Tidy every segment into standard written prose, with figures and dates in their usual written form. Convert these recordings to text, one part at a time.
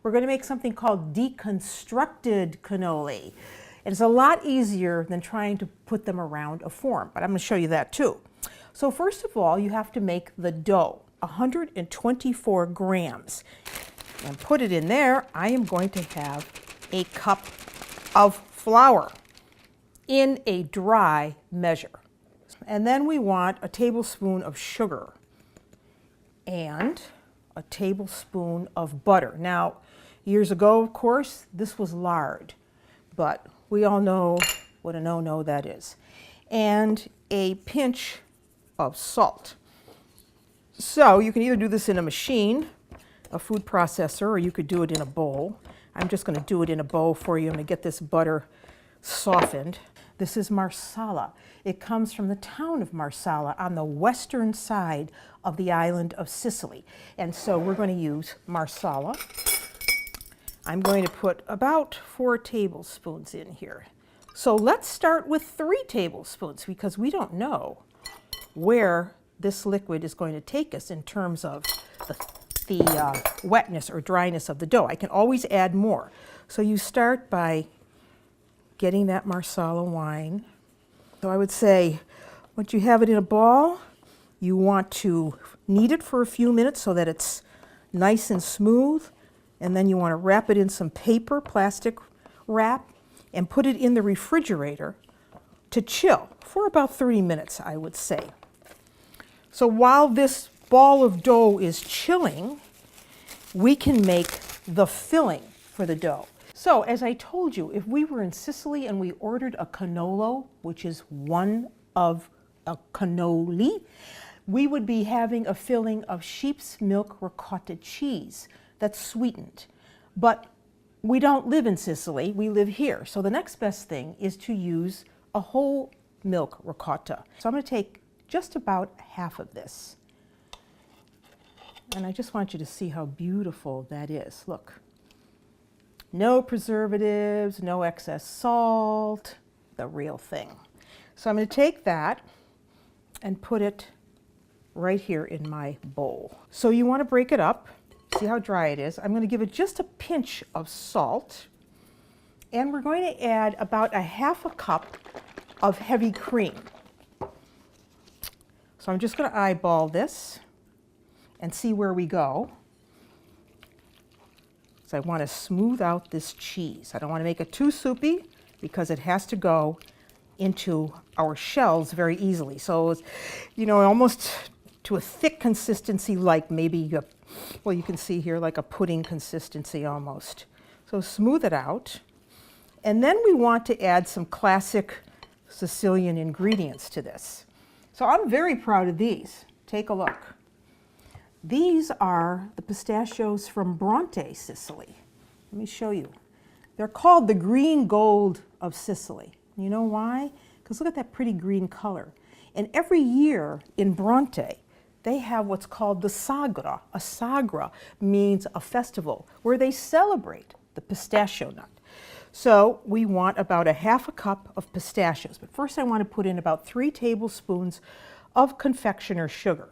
we're going to make something called deconstructed cannoli. And it's a lot easier than trying to put them around a form, but I'm going to show you that too. So first of all, you have to make the dough, 124 grams. And put it in there. I am going to have a cup of flour in a dry measure. And then we want a tablespoon of sugar and a tablespoon of butter. Now, years ago, of course, this was lard, but we all know what a no-no that is. And a pinch of salt. So you can either do this in a machine, a food processor, or you could do it in a bowl. I'm just going to do it in a bowl for you. I'm going to get this butter softened. This is Marsala. It comes from the town of Marsala on the western side of the island of Sicily. And so we're going to use Marsala. I'm going to put about 4 tablespoons in here. So let's start with 3 tablespoons because we don't know where this liquid is going to take us in terms of the wetness or dryness of the dough. I can always add more. So you start by getting that Marsala wine. So I would say, once you have it in a ball, you want to knead it for a few minutes so that it's nice and smooth. And then you want to wrap it in some paper, plastic wrap, and put it in the refrigerator to chill for about 30 minutes, I would say. So while this ball of dough is chilling, we can make the filling for the dough. So as I told you, if we were in Sicily and we ordered a cannolo, which is one of a cannoli, we would be having a filling of sheep's milk ricotta cheese that's sweetened. But we don't live in Sicily, we live here. So the next best thing is to use a whole milk ricotta. So I'm going to take just about half of this. And I just want you to see how beautiful that is. Look. No preservatives, no excess salt, the real thing. So I'm going to take that and put it right here in my bowl. So you want to break it up. See how dry it is. I'm going to give it just a pinch of salt. And we're going to add about a half a cup of heavy cream. So I'm just going to eyeball this and see where we go. So I want to smooth out this cheese. I don't want to make it too soupy because it has to go into our shells very easily. So it's, you know, almost to a thick consistency, like maybe, well, you can see here like a pudding consistency almost. So smooth it out. And then we want to add some classic Sicilian ingredients to this. So I'm very proud of these. Take a look. These are the pistachios from Bronte, Sicily. Let me show you. They're called the green gold of Sicily. You know why? Because look at that pretty green color. And every year in Bronte, they have what's called the sagra. A sagra means a festival where they celebrate the pistachio nut. So we want about a half a cup of pistachios. But first I want to put in about 3 tablespoons of confectioner sugar.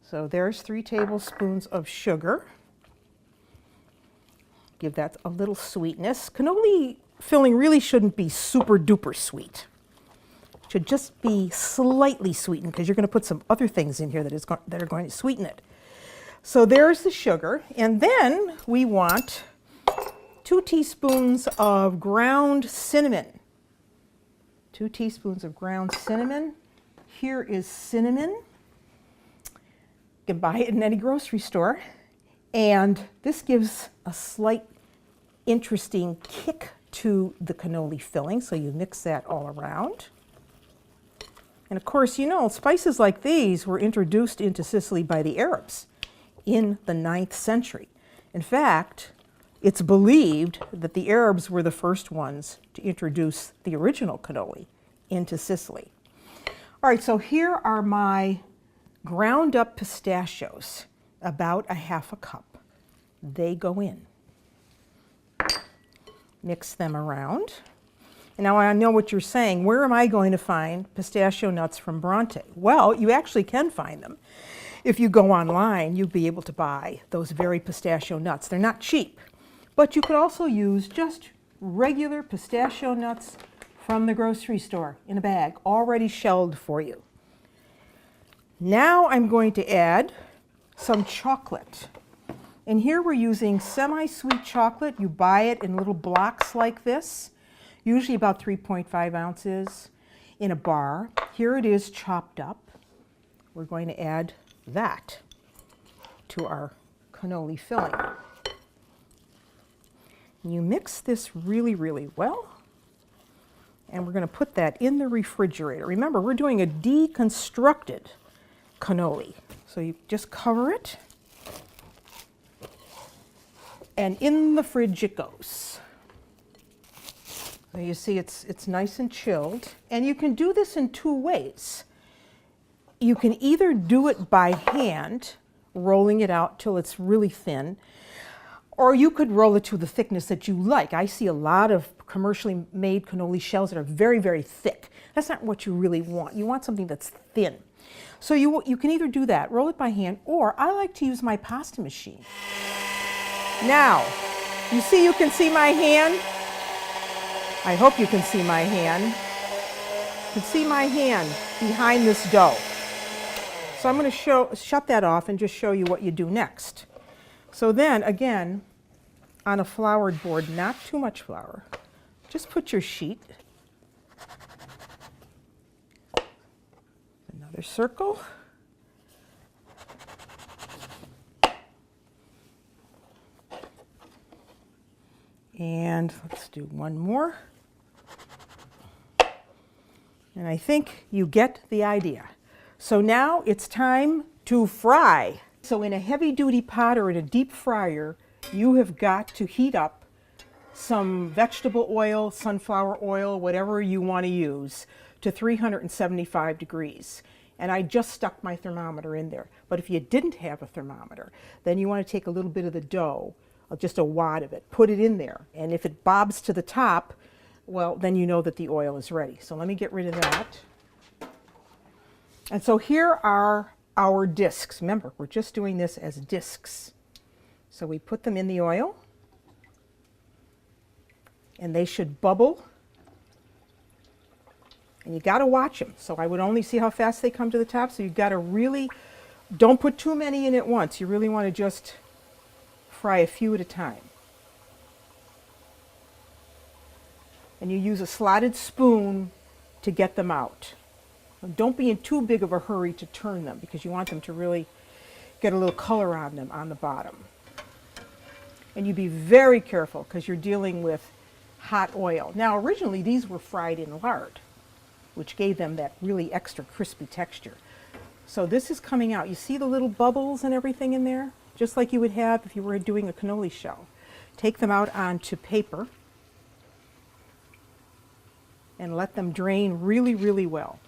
So there's 3 tablespoons of sugar. Give that a little sweetness. Cannoli filling really shouldn't be super duper sweet. It should just be slightly sweetened because you're going to put some other things in here that are going to sweeten it. So there's the sugar. And then we want 2 teaspoons of ground cinnamon. 2 teaspoons of ground cinnamon. Here is cinnamon. You can buy it in any grocery store. And this gives a slight interesting kick to the cannoli filling, so you mix that all around. And of course, you know, spices like these were introduced into Sicily by the Arabs in the 9th century. In fact, it's believed that the Arabs were the first ones to introduce the original cannoli into Sicily. All right, so here are my ground up pistachios, about a half a cup. They go in. Mix them around. And now I know what you're saying. Where am I going to find pistachio nuts from Bronte? Well, you actually can find them. If you go online, you'll be able to buy those very pistachio nuts. They're not cheap, But you could also use just regular pistachio nuts from the grocery store in a bag, already shelled for you. Now I'm going to add some chocolate. And here we're using semi-sweet chocolate. You buy it in little blocks like this, usually about 3.5 ounces in a bar. Here it is chopped up. We're going to add that to our cannoli filling. You mix this really, really well. And we're going to put that in the refrigerator. Remember, we're doing a deconstructed cannoli. So you just cover it. And in the fridge it goes. So you see it's nice and chilled. And you can do this in two ways. You can either do it by hand, rolling it out till it's really thin, or you could roll it to the thickness that you like. I see a lot of commercially made cannoli shells that are very, very thick. That's not what you really want. You want something that's thin. So you can either do that, roll it by hand, or I like to use my pasta machine. Now, you can see my hand? I hope you can see my hand. You can see my hand behind this dough. So I'm going to shut that off and just show you what you do next. So then, again, on a floured board, not too much flour, just put your sheet. Another circle. And let's do one more. And I think you get the idea. So now it's time to fry. So in a heavy-duty pot or in a deep fryer, you have got to heat up some vegetable oil, sunflower oil, whatever you want to use, to 375 degrees. And I just stuck my thermometer in there. But if you didn't have a thermometer, then you want to take a little bit of the dough, just a wad of it, put it in there. And if it bobs to the top, well, then you know that the oil is ready. So let me get rid of that. And so here are our discs. Remember, we're just doing this as discs. So we put them in the oil, and they should bubble. And you got to watch them. So I would only see how fast they come to the top. So you've got to really, don't put too many in at once. You really want to just fry a few at a time. And you use a slotted spoon to get them out. Don't be in too big of a hurry to turn them because you want them to really get a little color on them on the bottom. And you be very careful because you're dealing with hot oil. Now originally these were fried in lard, which gave them that really extra crispy texture. So this is coming out. You see the little bubbles and everything in there? Just like you would have if you were doing a cannoli shell. Take them out onto paper and let them drain really, really well.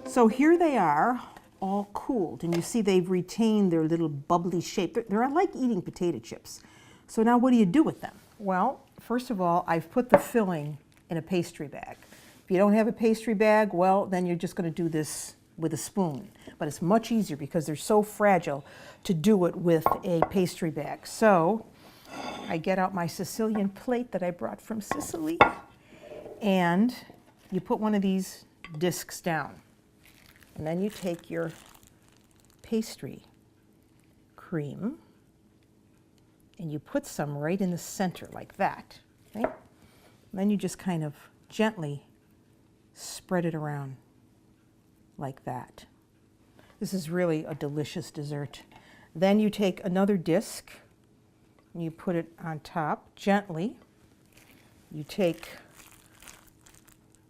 So here they are, all cooled, and you see they've retained their little bubbly shape. They're like eating potato chips. So now what do you do with them? Well, first of all, I've put the filling in a pastry bag. If you don't have a pastry bag, well, then you're just going to do this with a spoon. But it's much easier because they're so fragile to do it with a pastry bag. So I get out my Sicilian plate that I brought from Sicily, and you put one of these discs down. And then you take your pastry cream and you put some right in the center like that. Right? And then you just kind of gently spread it around like that. This is really a delicious dessert. Then you take another disc and you put it on top gently. You take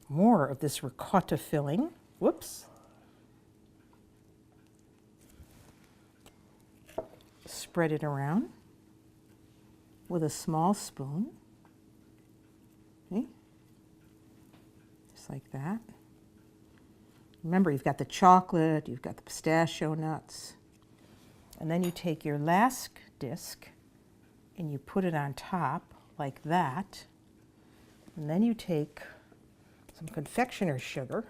more of this ricotta filling. Whoops. Spread it around with a small spoon. Okay. Just like that. Remember, you've got the chocolate, you've got the pistachio nuts, and then you take your last disc and you put it on top like that. And then you take some confectioner's sugar